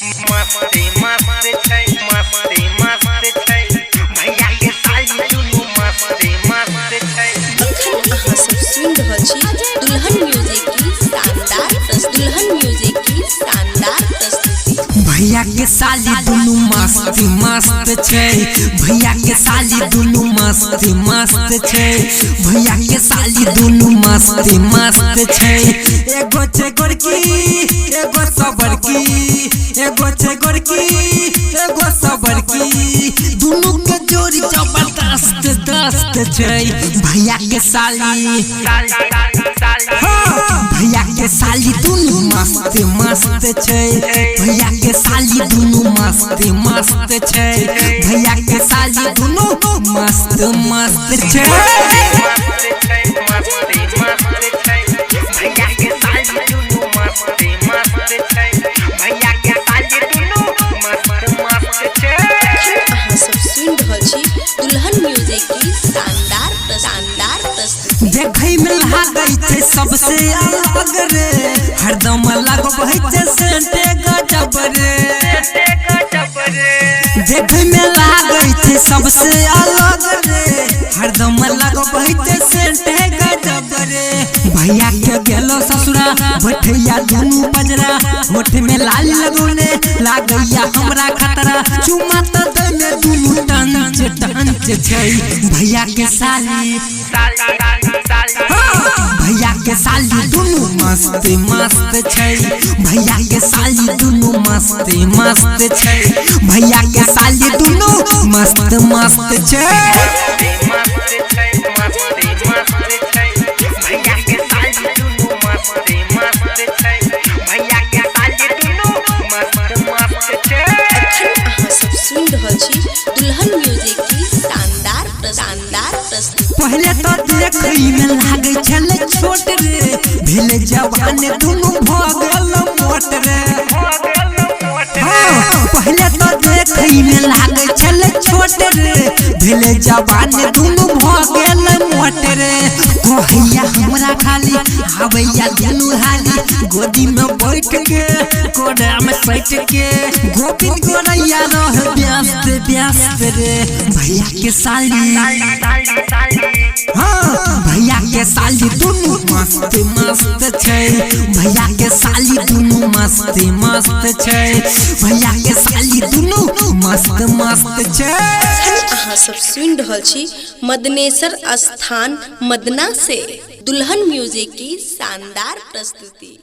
मस्ती मस्ती छै मस्ती मस्ती छै भैया के साली दुनू मस्ती मस्ती छै। अखन अहाँ सब सुन रहल छी दुल्हन म्यूजिक की शानदार प्रस्तुति। दुल्हन म्यूजिक की शानदार प्रस्तुति। भैया के साली दुनू मस्ती मस्त छै भैया के साली दुनू मस्ती मस्त छै भैया के साली दुनू मस्ती मस्त छै। एगो छै गोरकी एगो सबरकी एगो छै गोरकी एगो सबरकी दुनू के जोड़ी जबरदस्त दस्त छै। भैया के साली भैया के साली दुनू मस्त मस्त छै भैया के साली दुनू मस्त मस्त छै भैया के साली दुनू मस्त मस्त छै। भैया के साली दुनू मस्ती मस्ती छै भैया के साली दुनू मस्त मस्त छै। अहाँ सब सुन रहल छी दुल्हन म्यूजिक की शानदार प्रस्तुति। देखै में लागै छै सबसे अलग रे हरदम लगबै छै सेंटे गजब रे। देखै में लागै छै सबसे अलग रे हरदम लगबै छै सेंटे गजब रे। भैया के गेलो ससुरा बैठैया दुनू पजरा होठ में लाली लगौने लागैया हमरा खतरा चुमा त दे में दुनू टंच टंच छै। भैया के साली भैया के साली दुनू मस्त मस्त छै भैया के साली दुनू मस्त मस्त छै भैया के साली दुनू मस्त मस्त छै। भैया के साली दुनू मस्ती मस्ती छै भैया के साली दुनू मस्त मस्त छै। अखन अहाँ सब सुन रहल छी दुल्हन म्यूजिक की शानदार प्रस्तुति। पहले तो देखै में लागै छले छोट रे भेले जवान दुनू भ गेल मोट रे। पहले तो देखै में लागै छले छोट रे भेले जवान दुनू भ गेल मोट रे। कहिया हमरा खाली आबैया दुनू हाली गोदी में बैठ के कोड़ा में सैट के गोपिन गोरैया रह व्यस्त व्यस्त रे। भैया के साली भैया के साली दुनू मस्त मस्त छै भैया के साली दुनू मस्त मस्त छै भैया के साली दुनू मस्त मस्त छै। अहाँ सब सुन रहल छी मदनेश्वर स्थान मदना से दुल्हन म्यूजिक की शानदार प्रस्तुति।